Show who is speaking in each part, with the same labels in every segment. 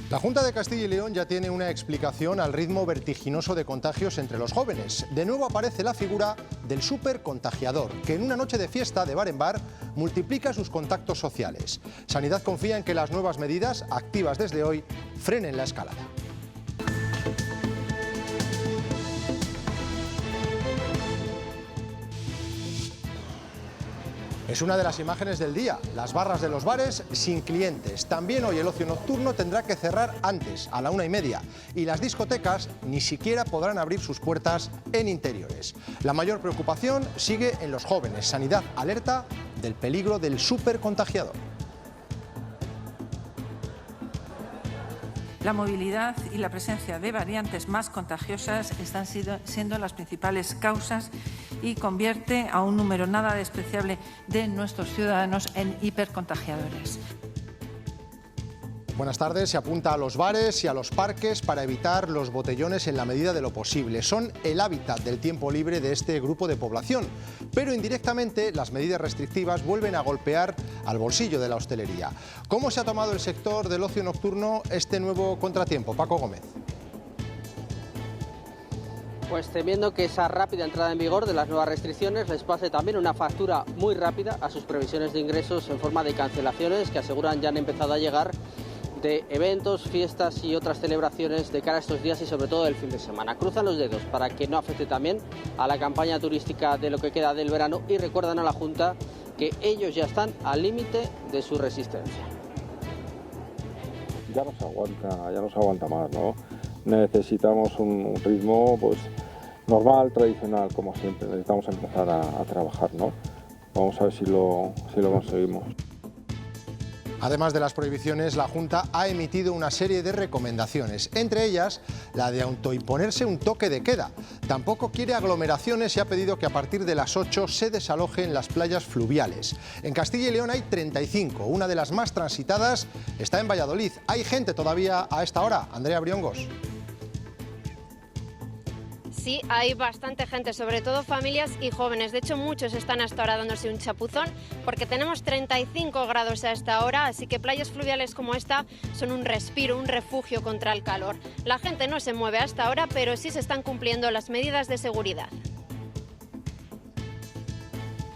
Speaker 1: La Junta de Castilla y León ya tiene una explicación al ritmo vertiginoso de contagios entre los jóvenes. De nuevo aparece la figura del supercontagiador, que en una noche de fiesta de bar en bar multiplica sus contactos sociales. Sanidad confía en que las nuevas medidas, activas desde hoy, frenen la escalada. Es una de las imágenes del día, las barras de los bares sin clientes. También hoy el ocio nocturno tendrá que cerrar antes, a la 1:30, y las discotecas ni siquiera podrán abrir sus puertas en interiores. La mayor preocupación sigue en los jóvenes. Sanidad alerta del peligro del supercontagiador.
Speaker 2: La movilidad y la presencia de variantes más contagiosas están siendo las principales causas y convierte a un número nada despreciable de nuestros ciudadanos en hipercontagiadores.
Speaker 1: Buenas tardes. Se apunta a los bares y a los parques para evitar los botellones en la medida de lo posible. Son el hábitat del tiempo libre de este grupo de población, pero indirectamente las medidas restrictivas vuelven a golpear al bolsillo de la hostelería. ¿Cómo se ha tomado el sector del ocio nocturno este nuevo contratiempo? Paco Gómez.
Speaker 3: Pues temiendo que esa rápida entrada en vigor de las nuevas restricciones les pase también una factura muy rápida a sus previsiones de ingresos en forma de cancelaciones que aseguran ya han empezado a llegar de eventos, fiestas y otras celebraciones de cara a estos días y sobre todo el fin de semana. Cruzan los dedos para que no afecte también a la campaña turística de lo que queda del verano y recuerdan a la Junta que ellos ya están al límite de su resistencia.
Speaker 4: Ya no se aguanta más, ¿no? Necesitamos un ritmo pues normal, tradicional, como siempre. Necesitamos empezar a trabajar, ¿no? Vamos a ver si lo conseguimos.
Speaker 1: Además de las prohibiciones, la Junta ha emitido una serie de recomendaciones, entre ellas la de autoimponerse un toque de queda. Tampoco quiere aglomeraciones y ha pedido que a partir de las 8 se desalojen las playas fluviales. En Castilla y León hay 35, una de las más transitadas está en Valladolid. Hay gente todavía a esta hora. Andrea Briongos.
Speaker 5: Sí, hay bastante gente, sobre todo familias y jóvenes. De hecho, muchos están hasta ahora dándose un chapuzón porque tenemos 35 grados a esta hora, así que playas fluviales como esta son un respiro, un refugio contra el calor. La gente no se mueve hasta ahora, pero sí se están cumpliendo las medidas de seguridad.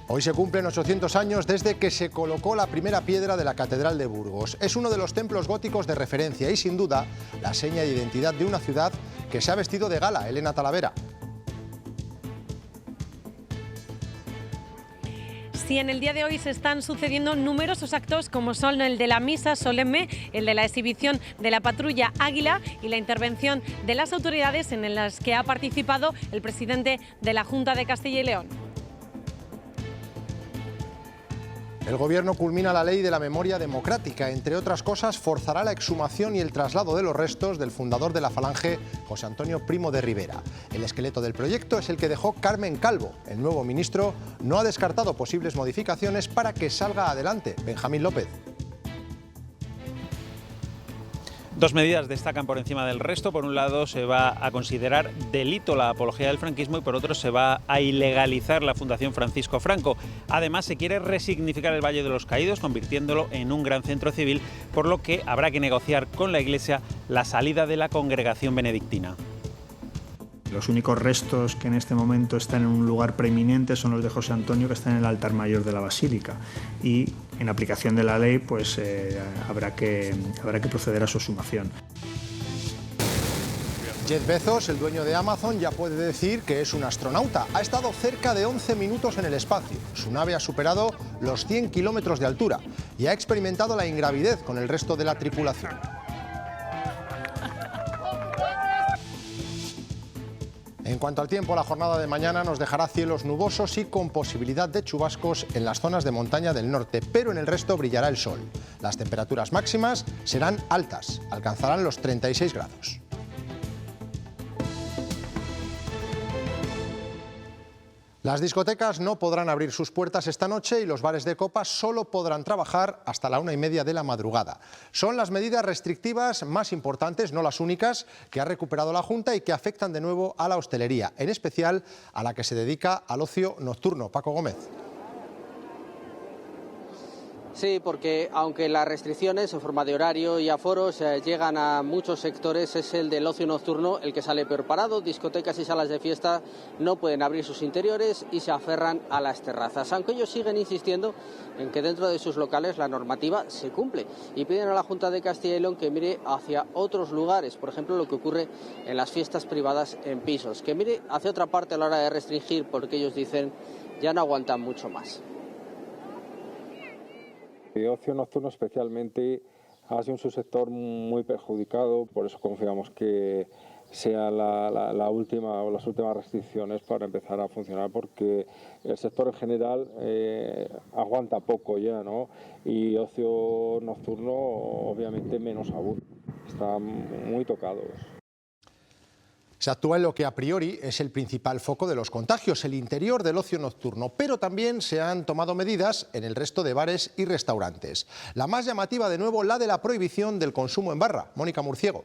Speaker 1: Hoy se cumplen 800 años desde que se colocó la primera piedra de la Catedral de Burgos. Es uno de los templos góticos de referencia y, sin duda, la seña de identidad de una ciudad que se ha vestido de gala. Elena Talavera.
Speaker 6: Sí, en el día de hoy se están sucediendo numerosos actos como son el de la misa solemne, el de la exhibición de la patrulla Águila y la intervención de las autoridades en las que ha participado el presidente de la Junta de Castilla y León.
Speaker 1: El Gobierno culmina la ley de la memoria democrática. Entre otras cosas, forzará la exhumación y el traslado de los restos del fundador de la Falange, José Antonio Primo de Rivera. El esqueleto del proyecto es el que dejó Carmen Calvo. El nuevo ministro no ha descartado posibles modificaciones para que salga adelante. Benjamín López.
Speaker 7: Dos medidas destacan por encima del resto. Por un lado, se va a considerar delito la apología del franquismo y por otro se va a ilegalizar la Fundación Francisco Franco. Además, se quiere resignificar el Valle de los Caídos, convirtiéndolo en un gran centro civil, por lo que habrá que negociar con la Iglesia la salida de la congregación benedictina.
Speaker 8: Los únicos restos que en este momento están en un lugar preeminente son los de José Antonio, que están en el altar mayor de la Basílica. Y en aplicación de la ley, pues habrá que proceder a su exhumación.
Speaker 1: Jeff Bezos, el dueño de Amazon, ya puede decir que es un astronauta. Ha estado cerca de 11 minutos en el espacio. Su nave ha superado los 100 kilómetros de altura y ha experimentado la ingravidez con el resto de la tripulación. En cuanto al tiempo, la jornada de mañana nos dejará cielos nubosos y con posibilidad de chubascos en las zonas de montaña del norte, pero en el resto brillará el sol. Las temperaturas máximas serán altas, alcanzarán los 36 grados. Las discotecas no podrán abrir sus puertas esta noche y los bares de copas solo podrán trabajar hasta la 1:30 de la madrugada. Son las medidas restrictivas más importantes, no las únicas, que ha recuperado la Junta y que afectan de nuevo a la hostelería, en especial a la que se dedica al ocio nocturno. Paco Gómez.
Speaker 3: Sí, porque aunque las restricciones en forma de horario y aforos llegan a muchos sectores, es el del ocio nocturno el que sale peor parado. Discotecas y salas de fiesta no pueden abrir sus interiores y se aferran a las terrazas, aunque ellos siguen insistiendo en que dentro de sus locales la normativa se cumple y piden a la Junta de Castilla y León que mire hacia otros lugares, por ejemplo lo que ocurre en las fiestas privadas en pisos, que mire hacia otra parte a la hora de restringir, porque ellos dicen ya no aguantan mucho más.
Speaker 4: El ocio nocturno especialmente ha sido un subsector muy perjudicado, por eso confiamos que sea la última o las últimas restricciones para empezar a funcionar, porque el sector en general aguanta poco ya, ¿no? Y ocio nocturno obviamente menos aún, están muy tocados.
Speaker 1: Se actúa en lo que a priori es el principal foco de los contagios, el interior del ocio nocturno, pero también se han tomado medidas en el resto de bares y restaurantes. La más llamativa, de nuevo, la de la prohibición del consumo en barra. Mónica Murciego.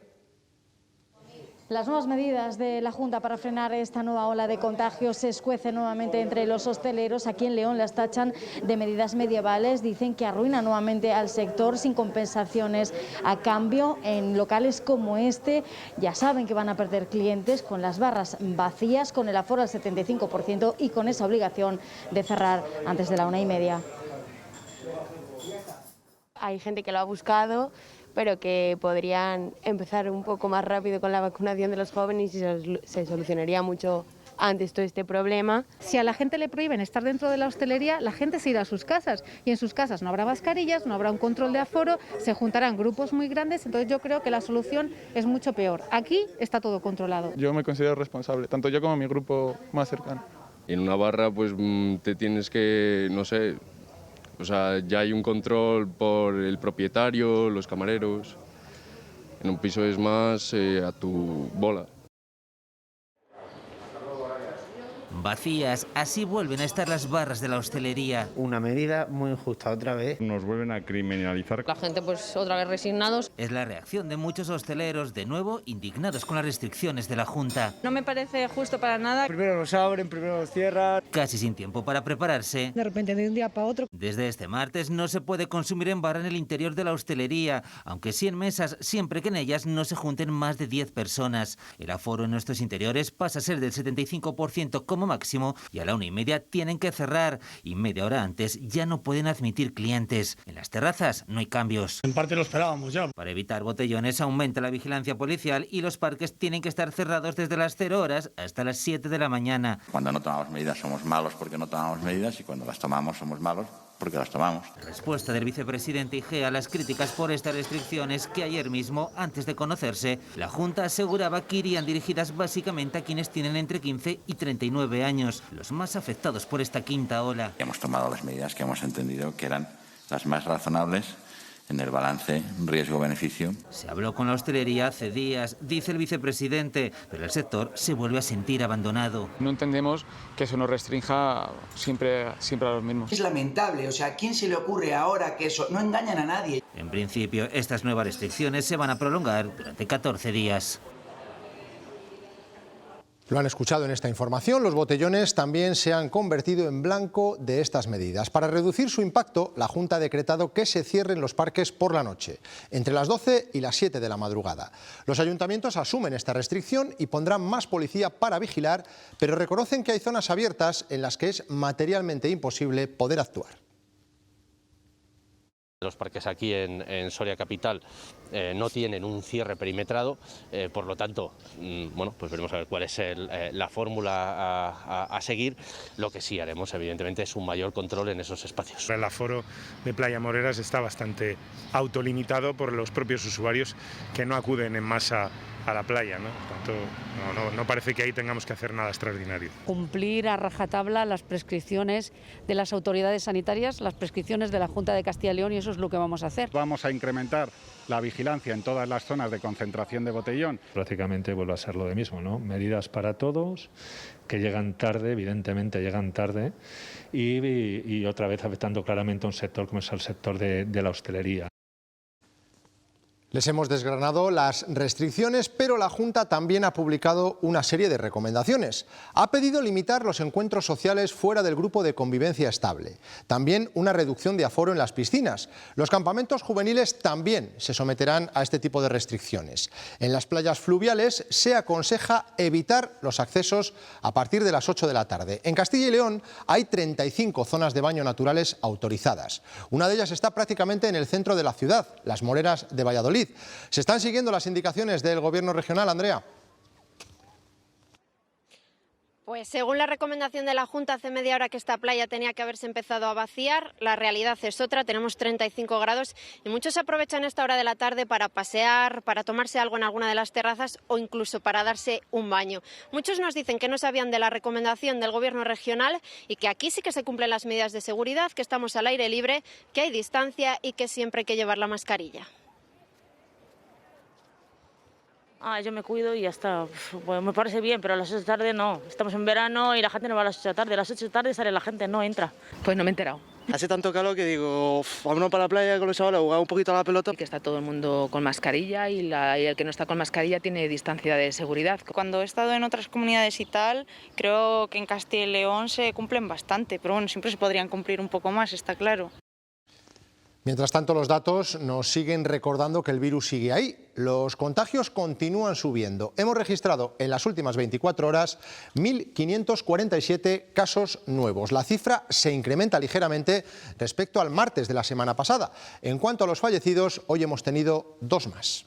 Speaker 9: Las nuevas medidas de la Junta para frenar esta nueva ola de contagios se escuecen nuevamente entre los hosteleros. Aquí en León las tachan de medidas medievales, dicen que arruina nuevamente al sector sin compensaciones a cambio. En locales como este ya saben que van a perder clientes con las barras vacías, con el aforo al 75% y con esa obligación de cerrar antes de la 1:30.
Speaker 10: Hay gente que lo ha buscado, pero que podrían empezar un poco más rápido con la vacunación de los jóvenes y se solucionaría mucho antes todo este problema.
Speaker 11: Si a la gente le prohíben estar dentro de la hostelería, la gente se irá a sus casas y en sus casas no habrá mascarillas, no habrá un control de aforo, se juntarán grupos muy grandes, entonces yo creo que la solución es mucho peor. Aquí está todo controlado.
Speaker 12: Yo me considero responsable, tanto yo como mi grupo más cercano.
Speaker 13: En una barra pues te tienes que, no sé, o sea, ya hay un control por el propietario, los camareros. En un piso es más a tu bola.
Speaker 14: Vacías, así vuelven a estar las barras de la hostelería.
Speaker 15: Una medida muy injusta otra vez.
Speaker 16: Nos vuelven a criminalizar.
Speaker 10: La gente pues otra vez resignados.
Speaker 14: Es la reacción de muchos hosteleros, de nuevo indignados con las restricciones de la Junta.
Speaker 17: No me parece justo para nada.
Speaker 15: Primero los abren, primero los cierran.
Speaker 14: Casi sin tiempo para prepararse.
Speaker 17: De repente, de un día para otro.
Speaker 14: Desde este martes no se puede consumir en barra en el interior de la hostelería, aunque sí en mesas, siempre que en ellas no se junten más de 10 personas. El aforo en nuestros interiores pasa a ser del 75% como máximo y a la 1:30 tienen que cerrar y media hora antes ya no pueden admitir clientes. En las terrazas no hay cambios.
Speaker 18: En parte lo esperábamos ya.
Speaker 14: Para evitar botellones aumenta la vigilancia policial y los parques tienen que estar cerrados desde las 0 horas hasta las 7 de la mañana.
Speaker 19: Cuando no tomamos medidas somos malos porque no tomamos medidas y cuando las tomamos somos malos porque las tomamos.
Speaker 14: Respuesta del vicepresidente Igea a las críticas por estas restricciones que ayer mismo, antes de conocerse, la Junta aseguraba que irían dirigidas básicamente a quienes tienen entre 15 y 39 años, los más afectados por esta quinta ola.
Speaker 19: Hemos tomado las medidas que hemos entendido que eran las más razonables en el balance riesgo-beneficio.
Speaker 14: Se habló con la hostelería hace días, dice el vicepresidente, pero el sector se vuelve a sentir abandonado.
Speaker 12: No entendemos que eso nos restrinja siempre a los mismos.
Speaker 20: Es lamentable, o sea, ¿a quién se le ocurre ahora que eso? No engañan a nadie.
Speaker 14: En principio, estas nuevas restricciones se van a prolongar durante 14 días.
Speaker 1: Lo han escuchado en esta información, los botellones también se han convertido en blanco de estas medidas. Para reducir su impacto, la Junta ha decretado que se cierren los parques por la noche, entre las 12 y las 7 de la madrugada. Los ayuntamientos asumen esta restricción y pondrán más policía para vigilar, pero reconocen que hay zonas abiertas en las que es materialmente imposible poder actuar.
Speaker 21: Los parques aquí en Soria Capital no tienen un cierre perimetrado, por lo tanto, bueno, pues veremos a ver cuál es la fórmula a seguir. Lo que sí haremos, evidentemente, es un mayor control en esos espacios.
Speaker 22: El aforo de Playa Moreras está bastante autolimitado por los propios usuarios que no acuden en masa a la playa, ¿no? Por tanto, no parece que ahí tengamos que hacer nada extraordinario.
Speaker 23: Cumplir a rajatabla las prescripciones de las autoridades sanitarias, las prescripciones de la Junta de Castilla y León, y eso es lo que vamos a hacer.
Speaker 24: Vamos a incrementar la vigilancia en todas las zonas de concentración de botellón.
Speaker 25: Prácticamente vuelve a ser lo de mismo, ¿no? Medidas para todos, que llegan tarde, evidentemente llegan tarde, y otra vez afectando claramente a un sector como es el sector de la hostelería.
Speaker 1: Les hemos desgranado las restricciones, pero la Junta también ha publicado una serie de recomendaciones. Ha pedido limitar los encuentros sociales fuera del grupo de convivencia estable. También una reducción de aforo en las piscinas. Los campamentos juveniles también se someterán a este tipo de restricciones. En las playas fluviales se aconseja evitar los accesos a partir de las 8 de la tarde. En Castilla y León hay 35 zonas de baño naturales autorizadas. Una de ellas está prácticamente en el centro de la ciudad, Las Moreras de Valladolid. ¿Se están siguiendo las indicaciones del Gobierno regional, Andrea?
Speaker 2: Pues según la recomendación de la Junta, hace media hora que esta playa tenía que haberse empezado a vaciar. La realidad es otra, tenemos 35 grados y muchos aprovechan esta hora de la tarde para pasear, para tomarse algo en alguna de las terrazas o incluso para darse un baño. Muchos nos dicen que no sabían de la recomendación del Gobierno regional y que aquí sí que se cumplen las medidas de seguridad, que estamos al aire libre, que hay distancia y que siempre hay que llevar la mascarilla.
Speaker 5: Yo me cuido y ya está. Pues me parece bien, pero a las 8 de la tarde no. Estamos en verano y la gente no va a las 8 de la tarde. A las 8 de la tarde sale la gente, no entra.
Speaker 6: Pues no me he enterado. Hace tanto calor que digo, vámonos para la playa con los chavales, jugar un poquito a la pelota.
Speaker 17: Y que está todo el mundo con mascarilla y el que no está con mascarilla tiene distancia de seguridad.
Speaker 16: Cuando he estado en otras comunidades y tal, creo que en Castilla y León se cumplen bastante, pero bueno, siempre se podrían cumplir un poco más, está claro.
Speaker 1: Mientras tanto, los datos nos siguen recordando que el virus sigue ahí. Los contagios continúan subiendo. Hemos registrado en las últimas 24 horas 1.547 casos nuevos. La cifra se incrementa ligeramente respecto al martes de la semana pasada. En cuanto a los fallecidos, hoy hemos tenido 2 más.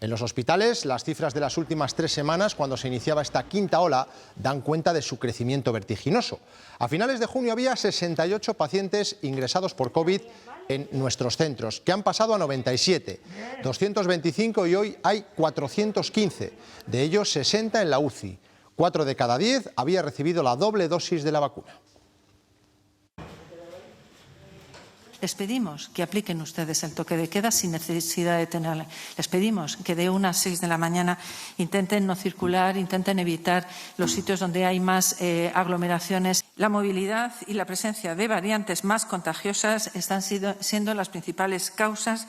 Speaker 1: En los hospitales, las cifras de las últimas 3 semanas, cuando se iniciaba esta quinta ola, dan cuenta de su crecimiento vertiginoso. A finales de junio había 68 pacientes ingresados por COVID en nuestros centros, que han pasado a 97, 225 y hoy hay 415, de ellos 60 en la UCI. 4 de cada 10 había recibido la doble dosis de la vacuna.
Speaker 18: Les pedimos que apliquen ustedes el toque de queda sin necesidad de tenerle. Les pedimos que de 1 a 6 de la mañana intenten no circular, intenten evitar los sitios donde hay más aglomeraciones. La movilidad y la presencia de variantes más contagiosas están siendo las principales causas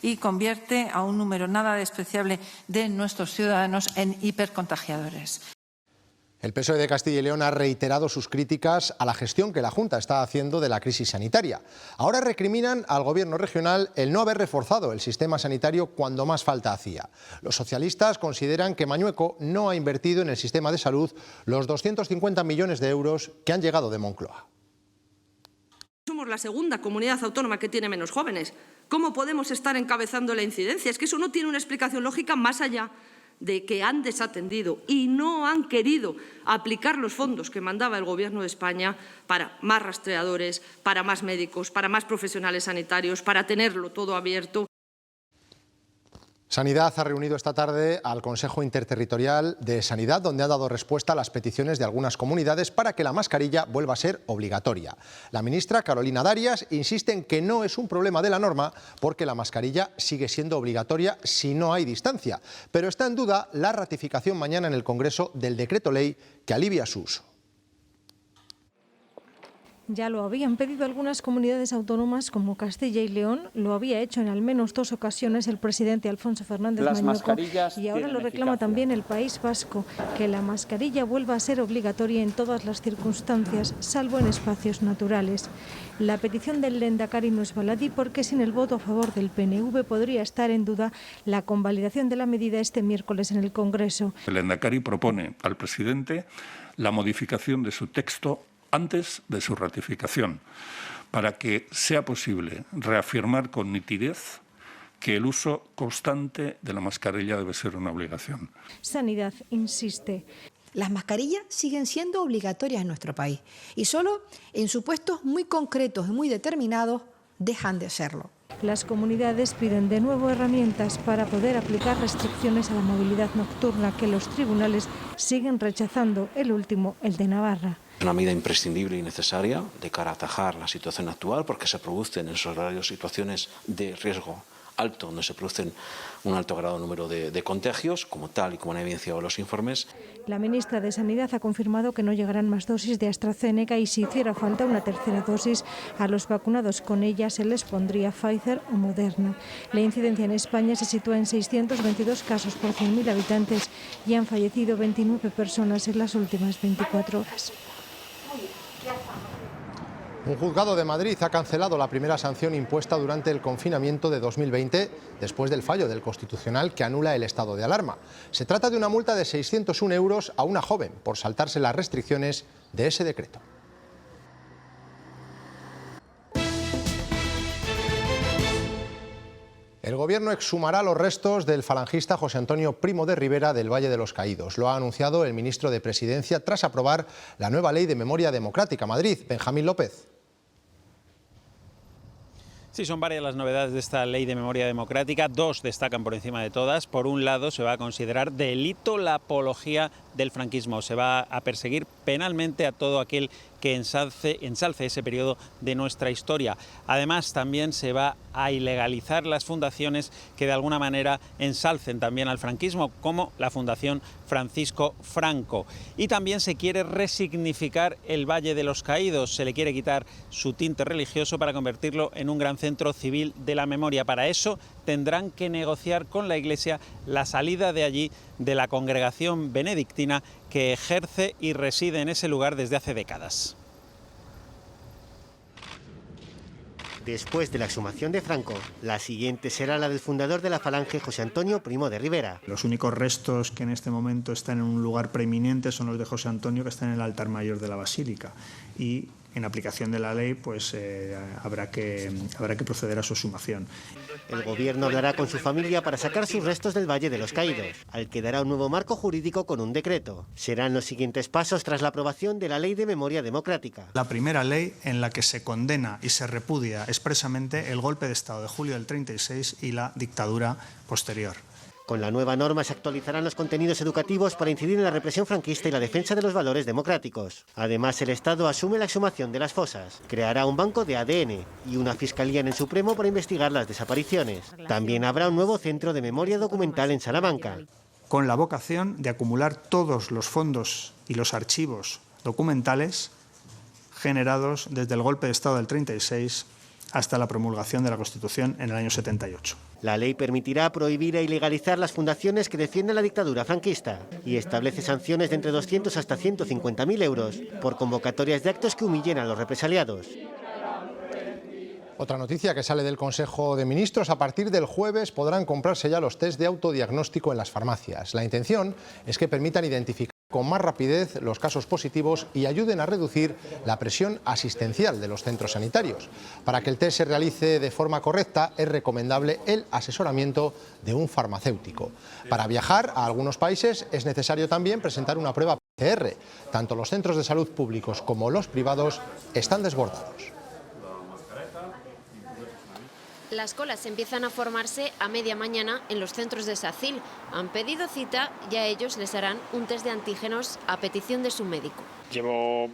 Speaker 18: y convierte a un número nada despreciable de nuestros ciudadanos en hipercontagiadores.
Speaker 1: El PSOE de Castilla y León ha reiterado sus críticas a la gestión que la Junta está haciendo de la crisis sanitaria. Ahora recriminan al Gobierno regional el no haber reforzado el sistema sanitario cuando más falta hacía. Los socialistas consideran que Mañueco no ha invertido en el sistema de salud los 250 millones de euros que han llegado de Moncloa.
Speaker 26: Somos la segunda comunidad autónoma que tiene menos jóvenes. ¿Cómo podemos estar encabezando la incidencia? Es que eso no tiene una explicación lógica más allá de que han desatendido y no han querido aplicar los fondos que mandaba el Gobierno de España para más rastreadores, para más médicos, para más profesionales sanitarios, para tenerlo todo abierto.
Speaker 1: Sanidad ha reunido esta tarde al Consejo Interterritorial de Sanidad, donde ha dado respuesta a las peticiones de algunas comunidades para que la mascarilla vuelva a ser obligatoria. La ministra Carolina Darias insiste en que no es un problema de la norma porque la mascarilla sigue siendo obligatoria si no hay distancia, pero está en duda la ratificación mañana en el Congreso del decreto ley que alivia su uso.
Speaker 9: Ya lo habían pedido algunas comunidades autónomas como Castilla y León, lo había hecho en al menos 2 ocasiones el presidente Alfonso Fernández Mañueco y ahora lo reclama también el País Vasco, que la mascarilla vuelva a ser obligatoria en todas las circunstancias, salvo en espacios naturales. La petición del Lehendakari no es baladí porque sin el voto a favor del PNV podría estar en duda la convalidación de la medida este miércoles en el Congreso.
Speaker 27: El Lehendakari propone al presidente la modificación de su texto antes de su ratificación, para que sea posible reafirmar con nitidez que el uso constante de la mascarilla debe ser una obligación.
Speaker 9: Sanidad insiste.
Speaker 28: Las mascarillas siguen siendo obligatorias en nuestro país y solo en supuestos muy concretos y muy determinados dejan de serlo.
Speaker 9: Las comunidades piden de nuevo herramientas para poder aplicar restricciones a la movilidad nocturna que los tribunales siguen rechazando, el último, el de Navarra.
Speaker 29: Una medida imprescindible y necesaria de cara a atajar la situación actual porque se producen en esos horarios situaciones de riesgo
Speaker 3: alto, donde se producen un alto grado número de contagios, como tal y como han evidenciado los informes.
Speaker 4: La ministra de Sanidad ha confirmado que no llegarán más dosis de AstraZeneca y si hiciera falta una tercera dosis, a los vacunados con ella se les pondría Pfizer o Moderna. La incidencia en España se sitúa en 622 casos por 100.000 habitantes y han fallecido 29 personas en las últimas 24 horas.
Speaker 1: Un juzgado de Madrid ha cancelado la primera sanción impuesta durante el confinamiento de 2020 después del fallo del Constitucional que anula el estado de alarma. Se trata de una multa de 601 euros a una joven por saltarse las restricciones de ese decreto. El Gobierno exhumará los restos del falangista José Antonio Primo de Rivera del Valle de los Caídos. Lo ha anunciado el ministro de Presidencia tras aprobar la nueva Ley de Memoria Democrática. Madrid, Benjamín López.
Speaker 7: Sí, son varias las novedades de esta Ley de Memoria Democrática. Dos destacan por encima de todas. Por un lado, se va a considerar delito la apología del franquismo. Se va a perseguir penalmente a todo aquel que ensalce ese periodo de nuestra historia. Además, también se va a ilegalizar las fundaciones que de alguna manera ensalcen también al franquismo, como la Fundación Francisco Franco. Y también se quiere resignificar el Valle de los Caídos. Se le quiere quitar su tinte religioso para convertirlo en un gran centro civil de la memoria. Para eso tendrán que negociar con la Iglesia la salida de allí de la congregación benedictina que ejerce y reside en ese lugar desde hace décadas.
Speaker 8: Después de la exhumación de Franco, la siguiente será la del fundador de la Falange, José Antonio Primo de Rivera.
Speaker 10: Los únicos restos que en este momento están en un lugar preeminente son los de José Antonio, que están en el altar mayor de la Basílica. Y en aplicación de la ley, pues habrá que proceder a su exhumación.
Speaker 8: El Gobierno hablará con su familia para sacar sus restos del Valle de los Caídos, al que dará un nuevo marco jurídico con un decreto. Serán los siguientes pasos tras la aprobación de la Ley de Memoria Democrática.
Speaker 10: La primera ley en la que se condena y se repudia expresamente el golpe de Estado de julio del 36 y la dictadura posterior.
Speaker 8: Con la nueva norma se actualizarán los contenidos educativos para incidir en la represión franquista y la defensa de los valores democráticos. Además, el Estado asume la exhumación de las fosas, creará un banco de ADN y una fiscalía en el Supremo para investigar las desapariciones. También habrá un nuevo centro de memoria documental en Salamanca.
Speaker 10: Con la vocación de acumular todos los fondos y los archivos documentales generados desde el golpe de Estado del 36 hasta la promulgación de la Constitución en el año 78.
Speaker 8: La ley permitirá prohibir e ilegalizar las fundaciones que defienden la dictadura franquista y establece sanciones de entre 200 hasta 150.000 euros por convocatorias de actos que humillen a los represaliados.
Speaker 1: Otra noticia que sale del Consejo de Ministros: a partir del jueves podrán comprarse ya los test de autodiagnóstico en las farmacias. La intención es que permitan identificar con más rapidez los casos positivos y ayuden a reducir la presión asistencial de los centros sanitarios. Para que el test se realice de forma correcta es recomendable el asesoramiento de un farmacéutico. Para viajar a algunos países es necesario también presentar una prueba PCR. Tanto los centros de salud públicos como los privados están desbordados.
Speaker 2: Las colas empiezan a formarse a media mañana en los centros de SACIL. Han pedido cita y a ellos les harán un test de antígenos a petición de su médico.
Speaker 11: Llevo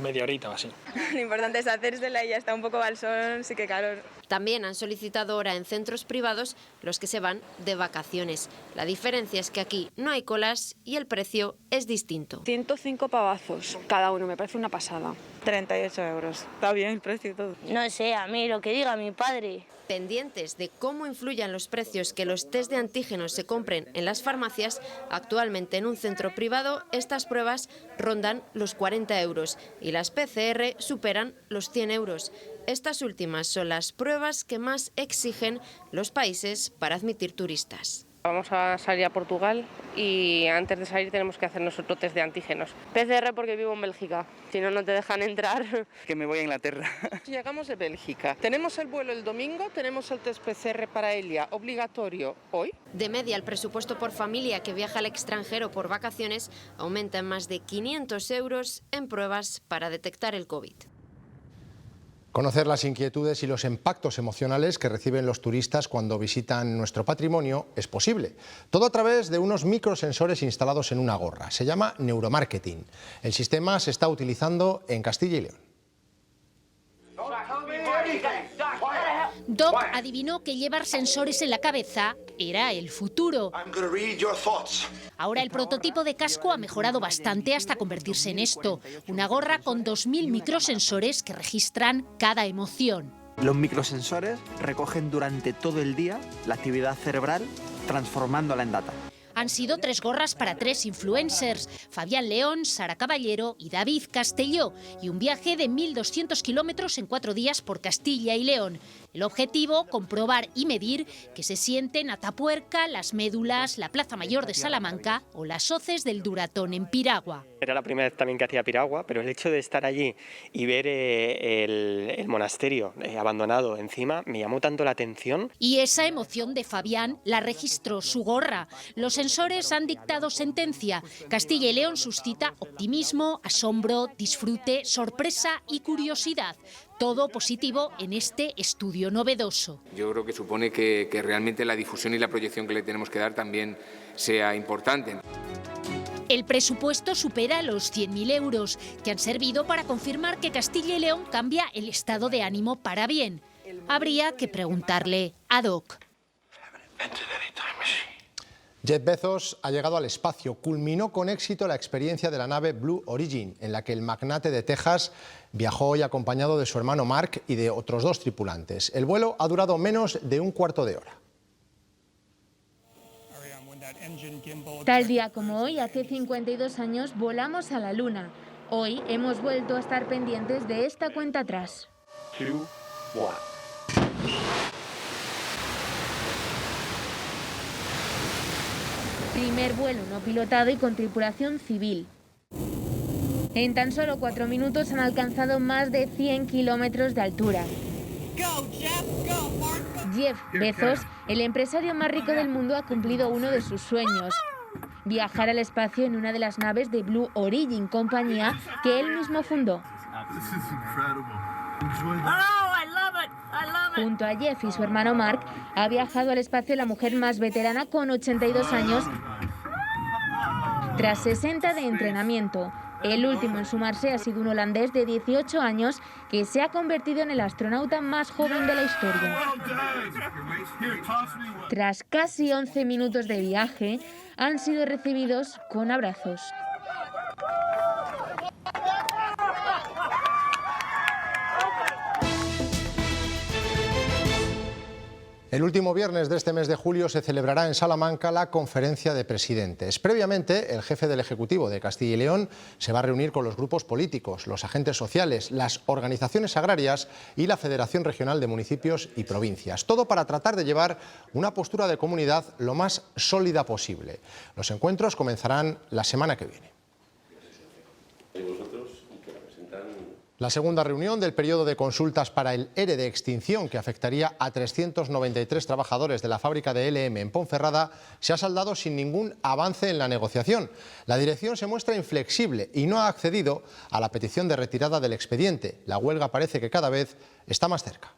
Speaker 11: media horita o así.
Speaker 13: Lo importante es hacérsela y ya está, un poco al sol, sí que calor.
Speaker 2: También han solicitado hora en centros privados los que se van de vacaciones. La diferencia es que aquí no hay colas y el precio es distinto.
Speaker 13: 105 pavazos cada uno, me parece una pasada. 38 euros. Está bien el precio y todo.
Speaker 15: No sé, a mí lo que diga mi padre.
Speaker 2: Pendientes de cómo influyan los precios que los test de antígenos se compren en las farmacias, actualmente en un centro privado estas pruebas rondan los 40 euros y las PCR superan los 100 euros. Estas últimas son las pruebas que más exigen los países para admitir turistas.
Speaker 13: Vamos a salir a Portugal y antes de salir tenemos que hacernos otro test de antígenos. PCR porque vivo en Bélgica, si no, no te dejan entrar.
Speaker 6: Que me voy a Inglaterra.
Speaker 29: Llegamos de Bélgica. Tenemos el vuelo el domingo, tenemos el test PCR para Elia, obligatorio hoy.
Speaker 2: De media, el presupuesto por familia que viaja al extranjero por vacaciones aumenta en más de 500 euros en pruebas para detectar el COVID.
Speaker 1: Conocer las inquietudes y los impactos emocionales que reciben los turistas cuando visitan nuestro patrimonio es posible. Todo a través de unos microsensores instalados en una gorra. Se llama neuromarketing. El sistema se está utilizando en Castilla y León.
Speaker 12: Doc adivinó que llevar sensores en la cabeza era el futuro. Ahora el prototipo de casco ha mejorado bastante hasta convertirse en esto, una gorra con 2000 microsensores que registran cada emoción.
Speaker 14: Los microsensores recogen durante todo el día la actividad cerebral, transformándola en data.
Speaker 12: Han sido 3 gorras para 3 influencers, Fabián León, Sara Caballero y David Castelló, y un viaje de 1.200 kilómetros en 4 días por Castilla y León. El objetivo, comprobar y medir que se sienten Atapuerca, Las Médulas, la Plaza Mayor de Salamanca o las hoces del Duratón en Piragua.
Speaker 19: Era la primera vez también que hacía piragua, pero el hecho de estar allí y ver el monasterio abandonado encima me llamó tanto la atención.
Speaker 12: Y esa emoción de Fabián la registró su gorra. Los sensores han dictado sentencia. Castilla y León suscita optimismo, asombro, disfrute, sorpresa y curiosidad. Todo positivo en este estudio novedoso.
Speaker 20: Yo creo que supone que realmente la difusión y la proyección que le tenemos que dar también sea importante.
Speaker 12: El presupuesto supera los 100.000 euros, que han servido para confirmar que Castilla y León cambia el estado de ánimo para bien. Habría que preguntarle a Doc.
Speaker 1: Jeff Bezos ha llegado al espacio. Culminó con éxito la experiencia de la nave Blue Origin, en la que el magnate de Texas viajó hoy acompañado de su hermano Mark y de otros 2 tripulantes. El vuelo ha durado menos de un cuarto de hora.
Speaker 21: Tal día como hoy, hace 52 años, volamos a la Luna. Hoy hemos vuelto a estar pendientes de esta cuenta atrás.
Speaker 19: 2, 1.
Speaker 21: Primer vuelo no pilotado y con tripulación civil. En tan solo 4 minutos han alcanzado más de 100 kilómetros de altura. Jeff Bezos, el empresario más rico del mundo, ha cumplido uno de sus sueños: viajar al espacio en una de las naves de Blue Origin, compañía que él mismo fundó. Junto a Jeff y su hermano Mark, ha viajado al espacio la mujer más veterana con 82 años, tras 60 de entrenamiento. El último en sumarse ha sido un holandés de 18 años que se ha convertido en el astronauta más joven de la historia. Tras casi 11 minutos de viaje, han sido recibidos con abrazos.
Speaker 1: El último viernes de este mes de julio se celebrará en Salamanca la conferencia de presidentes. Previamente, el jefe del Ejecutivo de Castilla y León se va a reunir con los grupos políticos, los agentes sociales, las organizaciones agrarias y la Federación Regional de Municipios y Provincias. Todo para tratar de llevar una postura de comunidad lo más sólida posible. Los encuentros comenzarán la semana que viene. La segunda reunión del periodo de consultas para el ERE de extinción, que afectaría a 393 trabajadores de la fábrica de LM en Ponferrada, se ha saldado sin ningún avance en la negociación. La dirección se muestra inflexible y no ha accedido a la petición de retirada del expediente. La huelga parece que cada vez está más cerca.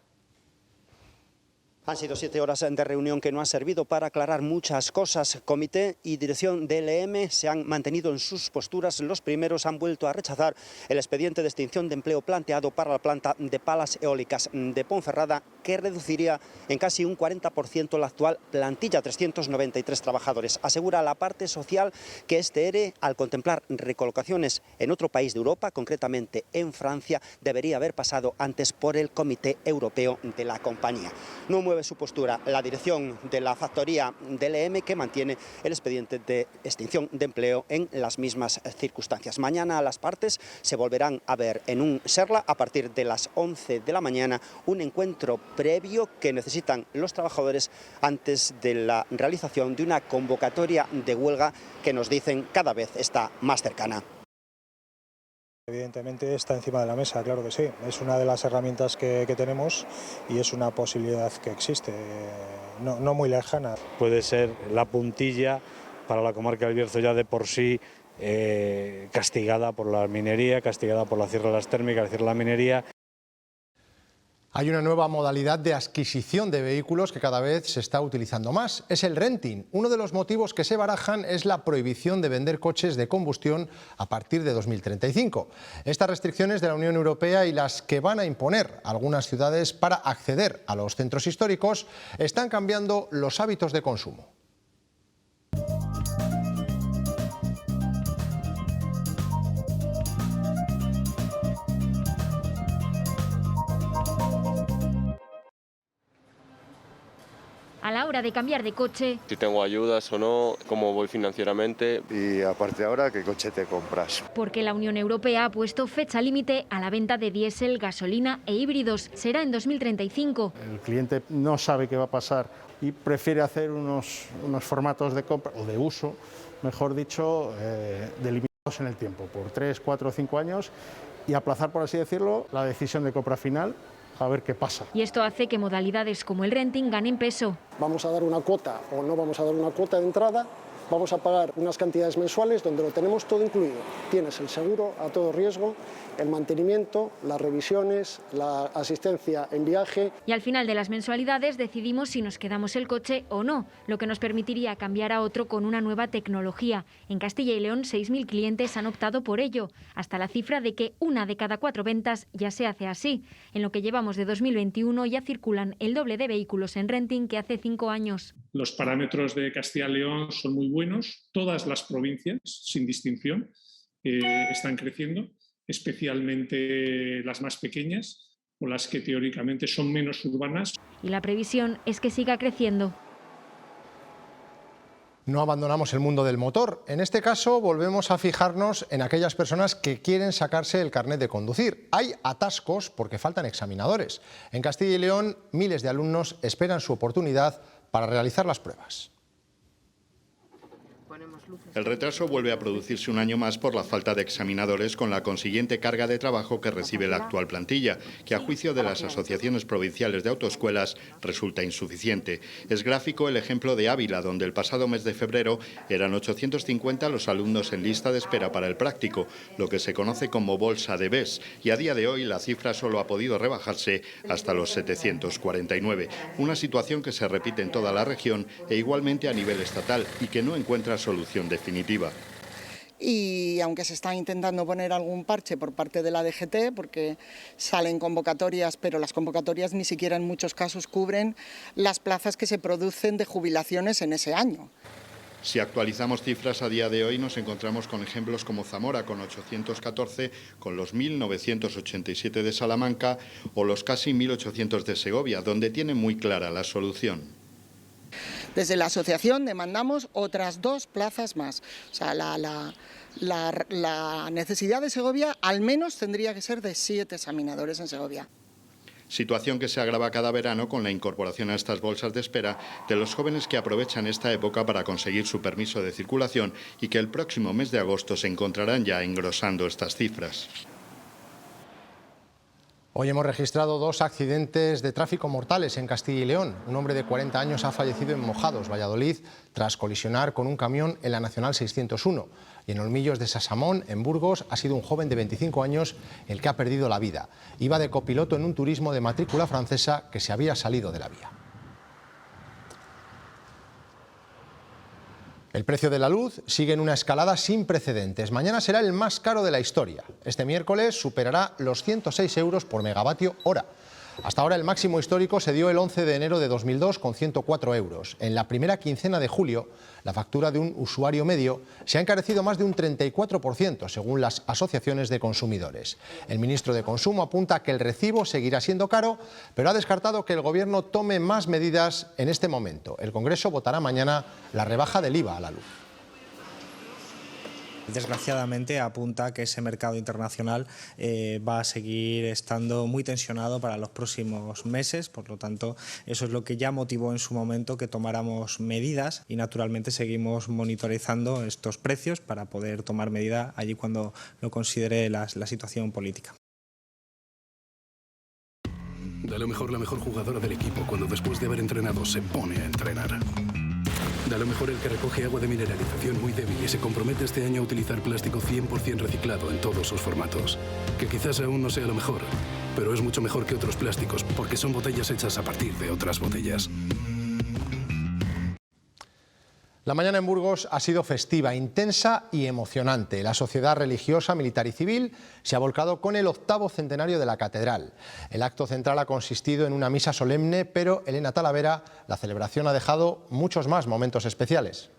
Speaker 22: Han sido 7 horas de reunión que no han servido para aclarar muchas cosas. Comité y dirección de LM se han mantenido en sus posturas. Los primeros han vuelto a rechazar el expediente de extinción de empleo planteado para la planta de palas eólicas de Ponferrada, que reduciría en casi un 40% la actual plantilla, 393 trabajadores. Asegura la parte social que este ERE, al contemplar recolocaciones en otro país de Europa, concretamente en Francia, debería haber pasado antes por el Comité Europeo de la compañía. No mueve su postura la dirección de la factoría de LM, que mantiene el expediente de extinción de empleo en las mismas circunstancias. Mañana las partes se volverán a ver en un Serla a partir de las 11 de la mañana, un encuentro previo que necesitan los trabajadores antes de la realización de una convocatoria de huelga que nos dicen cada vez está más cercana.
Speaker 23: Evidentemente está encima de la mesa, claro que sí. Es una de las herramientas que tenemos y es una posibilidad que existe, no muy lejana.
Speaker 24: Puede ser la puntilla para la comarca del Bierzo, ya de por sí castigada por la minería, castigada por la cierre de las térmicas, el cierre de la minería.
Speaker 1: Hay una nueva modalidad de adquisición de vehículos que cada vez se está utilizando más. Es el renting. Uno de los motivos que se barajan es la prohibición de vender coches de combustión a partir de 2035. Estas restricciones de la Unión Europea y las que van a imponer algunas ciudades para acceder a los centros históricos están cambiando los hábitos de consumo.
Speaker 21: A la hora de cambiar de coche,
Speaker 5: si tengo ayudas o no, cómo voy financieramente.
Speaker 9: Y aparte ahora, ¿qué coche te compras?
Speaker 21: Porque la Unión Europea ha puesto fecha límite a la venta de diésel, gasolina e híbridos. Será en 2035.
Speaker 16: El cliente no sabe qué va a pasar y prefiere hacer unos formatos de compra o de uso, mejor dicho, delimitados en el tiempo, por 3, 4 o 5 años, y aplazar, por así decirlo, la decisión de compra final, a ver qué pasa.
Speaker 21: Y esto hace que modalidades como el renting ganen peso.
Speaker 17: Vamos a dar una cuota o no vamos a dar una cuota de entrada, vamos a pagar unas cantidades mensuales donde lo tenemos todo incluido. Tienes el seguro a todo riesgo, el mantenimiento, las revisiones, la asistencia en viaje.
Speaker 21: Y al final de las mensualidades decidimos si nos quedamos el coche o no, lo que nos permitiría cambiar a otro con una nueva tecnología. En Castilla y León, 6.000 clientes han optado por ello, hasta la cifra de que 1 de cada 4 ventas ya se hace así. En lo que llevamos de 2021 ya circulan el doble de vehículos en renting que hace 5 años.
Speaker 18: Los parámetros de Castilla y León son muy buenos. Todas las provincias, sin distinción, están creciendo, especialmente las más pequeñas o las que teóricamente son menos urbanas.
Speaker 21: Y la previsión es que siga creciendo.
Speaker 1: No abandonamos el mundo del motor. En este caso volvemos a fijarnos en aquellas personas que quieren sacarse el carnet de conducir. Hay atascos porque faltan examinadores. En Castilla y León, miles de alumnos esperan su oportunidad para realizar las pruebas.
Speaker 25: El retraso vuelve a producirse un año más por la falta de examinadores, con la consiguiente carga de trabajo que recibe la actual plantilla, que a juicio de las asociaciones provinciales de autoescuelas resulta insuficiente. Es gráfico el ejemplo de Ávila, donde el pasado mes de febrero eran 850 los alumnos en lista de espera para el práctico, lo que se conoce como bolsa de BES, y a día de hoy la cifra solo ha podido rebajarse hasta los 749, una situación que se repite en toda la región e igualmente a nivel estatal y que no encuentra solución definitiva.
Speaker 26: Y aunque se está intentando poner algún parche por parte de la DGT, porque salen convocatorias, pero las convocatorias ni siquiera en muchos casos cubren las plazas que se producen de jubilaciones en ese año.
Speaker 25: Si actualizamos cifras a día de hoy, nos encontramos con ejemplos como Zamora, con 814, con los 1.987 de Salamanca o los casi 1.800 de Segovia, donde tienen muy clara la solución.
Speaker 26: Desde la asociación demandamos otras 2 plazas más. O sea, la necesidad de Segovia al menos tendría que ser de 7 examinadores en Segovia.
Speaker 25: Situación que se agrava cada verano con la incorporación a estas bolsas de espera de los jóvenes que aprovechan esta época para conseguir su permiso de circulación y que el próximo mes de agosto se encontrarán ya engrosando estas cifras.
Speaker 1: Hoy hemos registrado 2 accidentes de tráfico mortales en Castilla y León. Un hombre de 40 años ha fallecido en Mojados, Valladolid, tras colisionar con un camión en la Nacional 601. Y en Olmillos de Sasamón, en Burgos, ha sido un joven de 25 años el que ha perdido la vida. Iba de copiloto en un turismo de matrícula francesa que se había salido de la vía. El precio de la luz sigue en una escalada sin precedentes. Mañana será el más caro de la historia. Este miércoles superará los 106 euros por megavatio hora. Hasta ahora el máximo histórico se dio el 11 de enero de 2002 con 104 euros. En la primera quincena de julio, la factura de un usuario medio se ha encarecido más de un 34%, según las asociaciones de consumidores. El ministro de Consumo apunta que el recibo seguirá siendo caro, pero ha descartado que el Gobierno tome más medidas en este momento. El Congreso votará mañana la rebaja del IVA a la luz.
Speaker 27: Desgraciadamente apunta que ese mercado internacional va a seguir estando muy tensionado para los próximos meses, por lo tanto eso es lo que ya motivó en su momento que tomáramos medidas y naturalmente seguimos monitorizando estos precios para poder tomar medida allí cuando lo considere la situación política.
Speaker 28: Da lo mejor la mejor jugadora del equipo cuando después de haber entrenado se pone a entrenar. Da lo mejor el que recoge agua de mineralización muy débil y se compromete este año a utilizar plástico 100% reciclado en todos sus formatos. Que quizás aún no sea lo mejor, pero es mucho mejor que otros plásticos, porque son botellas hechas a partir de otras botellas.
Speaker 1: La mañana en Burgos ha sido festiva, intensa y emocionante. La sociedad religiosa, militar y civil se ha volcado con el 8º centenario de la catedral. El acto central ha consistido en una misa solemne, pero Elena Talavera, la celebración ha dejado muchos más momentos especiales.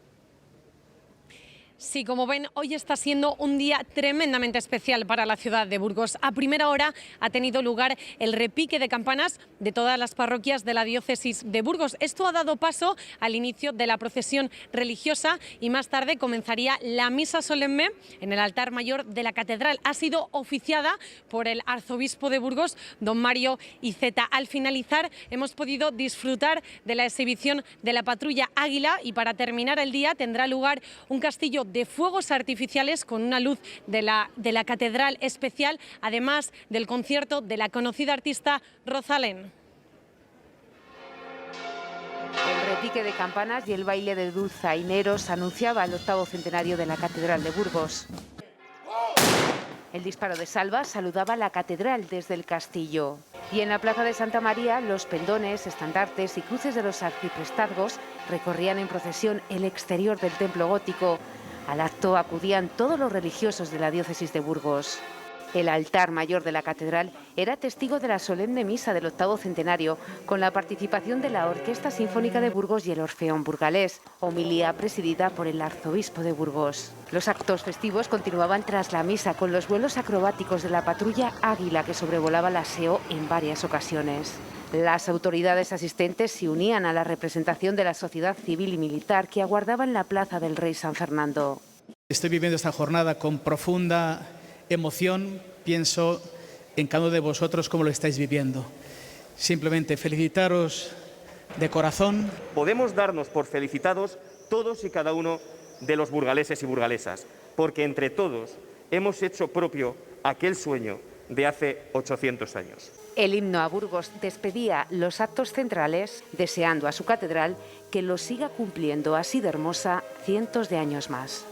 Speaker 3: Sí, como ven, hoy está siendo un día tremendamente especial para la ciudad de Burgos. A primera hora ha tenido lugar el repique de campanas de todas las parroquias de la diócesis de Burgos. Esto ha dado paso al inicio de la procesión religiosa y más tarde comenzaría la misa solemne en el altar mayor de la catedral. Ha sido oficiada por el arzobispo de Burgos, don Mario Iceta. Al finalizar hemos podido disfrutar de la exhibición de la patrulla Águila y para terminar el día tendrá lugar un castillo de fuegos artificiales con una luz de la catedral especial, además del concierto de la conocida artista Rosalén.
Speaker 4: El repique de campanas y el baile de dulzaineros anunciaba el 8º centenario de la catedral de Burgos. El disparo de salvas saludaba la catedral desde el castillo. Y en la plaza de Santa María, los pendones, estandartes y cruces de los arciprestazgos recorrían en procesión el exterior del templo gótico. Al acto acudían todos los religiosos de la diócesis de Burgos. El altar mayor de la catedral era testigo de la solemne misa del 8º centenario, con la participación de la Orquesta Sinfónica de Burgos y el Orfeón Burgalés, homilía presidida por el arzobispo de Burgos. Los actos festivos continuaban tras la misa con los vuelos acrobáticos de la patrulla Águila que sobrevolaba la SEO en varias ocasiones. Las autoridades asistentes se unían a la representación de la sociedad civil y militar que aguardaba en la Plaza del Rey San Fernando.
Speaker 6: Estoy viviendo esta jornada con profunda emoción, pienso en cada uno de vosotros cómo lo estáis viviendo. Simplemente felicitaros de corazón.
Speaker 7: Podemos darnos por felicitados todos y cada uno de los burgaleses y burgalesas, porque entre todos hemos hecho propio aquel sueño de hace 800 años.
Speaker 4: El himno a Burgos despedía los actos centrales, deseando a su catedral que lo siga cumpliendo así de hermosa cientos de años más.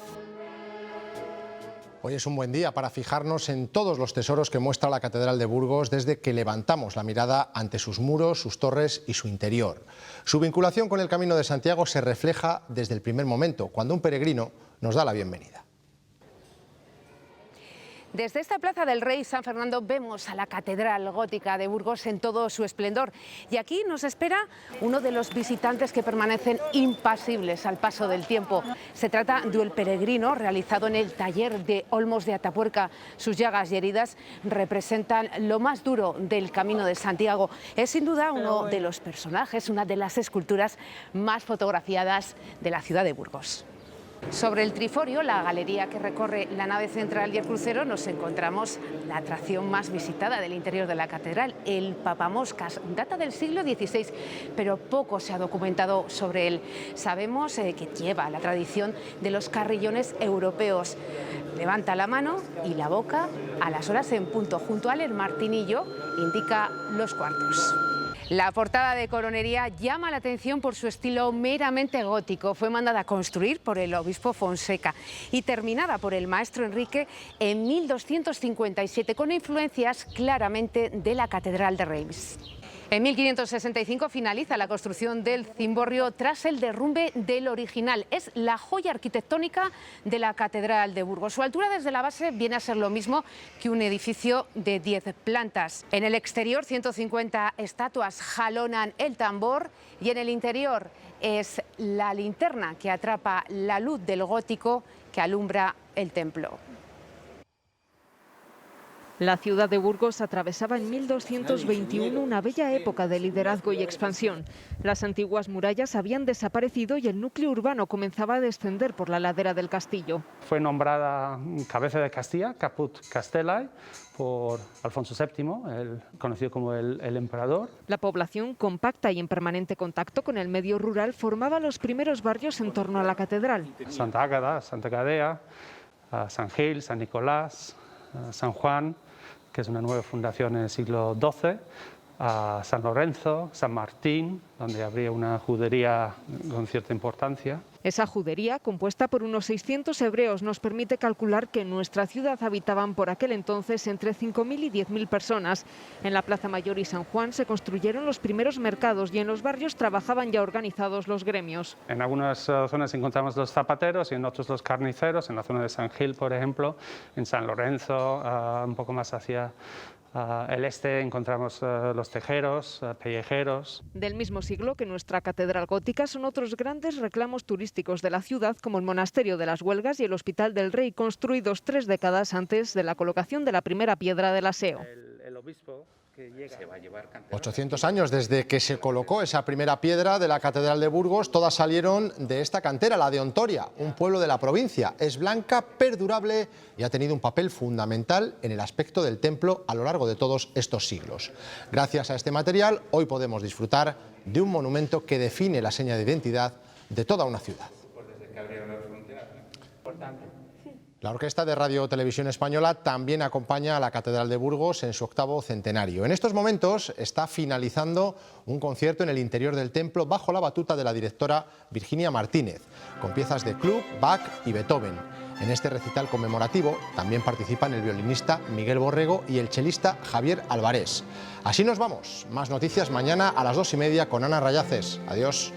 Speaker 1: Hoy es un buen día para fijarnos en todos los tesoros que muestra la Catedral de Burgos desde que levantamos la mirada ante sus muros, sus torres y su interior. Su vinculación con el Camino de Santiago se refleja desde el primer momento, cuando un peregrino nos da la bienvenida.
Speaker 4: Desde esta Plaza del Rey San Fernando vemos a la Catedral Gótica de Burgos en todo su esplendor. Y aquí nos espera uno de los visitantes que permanecen impasibles al paso del tiempo. Se trata de un peregrino realizado en el taller de Olmos de Atapuerca. Sus llagas y heridas representan lo más duro del Camino de Santiago. Es sin duda uno de los personajes, una de las esculturas más fotografiadas de la ciudad de Burgos. Sobre el triforio, la galería que recorre la nave central y el crucero, nos encontramos la atracción más visitada del interior de la catedral, el papamoscas. Data del siglo XVI, pero poco se ha documentado sobre él. Sabemos que lleva la tradición de los carrillones europeos. Levanta la mano y la boca a las horas en punto. Junto al martinillo indica los cuartos. La portada de coronería llama la atención por su estilo meramente gótico. Fue mandada a construir por el obispo Fonseca y terminada por el maestro Enrique en 1257, con influencias claramente de la Catedral de Reims. En 1565 finaliza la construcción del cimborrio tras el derrumbe del original. Es la joya arquitectónica de la Catedral de Burgos. Su altura desde la base viene a ser lo mismo que un edificio de 10 plantas. En el exterior, 150 estatuas jalonan el tambor y en el interior es la linterna que atrapa la luz del gótico que alumbra el templo.
Speaker 8: La ciudad de Burgos atravesaba en 1221 una bella época de liderazgo y expansión. Las antiguas murallas habían desaparecido y el núcleo urbano comenzaba a descender por la ladera del castillo.
Speaker 10: Fue nombrada cabeza de Castilla, Caput Castellae, por Alfonso VII, conocido como el emperador.
Speaker 8: La población, compacta y en permanente contacto con el medio rural, formaba los primeros barrios en torno a la catedral.
Speaker 10: Santa Ágata, Santa Gadea, San Gil, San Nicolás, San Juan, que es una nueva fundación en el siglo XII, a San Lorenzo, San Martín, donde habría una judería con cierta importancia.
Speaker 8: Esa judería, compuesta por unos 600 hebreos, nos permite calcular que en nuestra ciudad habitaban por aquel entonces entre 5.000 y 10.000 personas. En la Plaza Mayor y San Juan se construyeron los primeros mercados y en los barrios trabajaban ya organizados los gremios.
Speaker 10: En algunas zonas encontramos los zapateros y en otros los carniceros, en la zona de San Gil, por ejemplo, en San Lorenzo, un poco más hacia el este encontramos los tejeros, pellejeros.
Speaker 8: Del mismo siglo que nuestra catedral gótica son otros grandes reclamos turísticos de la ciudad, como el Monasterio de las Huelgas y el Hospital del Rey, construidos 3 décadas antes de la colocación de la primera piedra del aseo.
Speaker 10: El obispo que llega se va a llevar
Speaker 1: 800 años desde que se colocó esa primera piedra de la Catedral de Burgos, todas salieron de esta cantera, la de Ontoria, un pueblo de la provincia. Es blanca, perdurable y ha tenido un papel fundamental en el aspecto del templo a lo largo de todos estos siglos. Gracias a este material, hoy podemos disfrutar de un monumento que define la seña de identidad de toda una ciudad. La Orquesta de Radio Televisión Española también acompaña a la Catedral de Burgos en su 8º centenario. En estos momentos está finalizando un concierto en el interior del templo bajo la batuta de la directora Virginia Martínez, con piezas de Gluck, Bach y Beethoven. En este recital conmemorativo también participan el violinista Miguel Borrego y el chelista Javier Alvarés. Así nos vamos. Más noticias mañana a las 2:30 con Ana Rayaces. Adiós.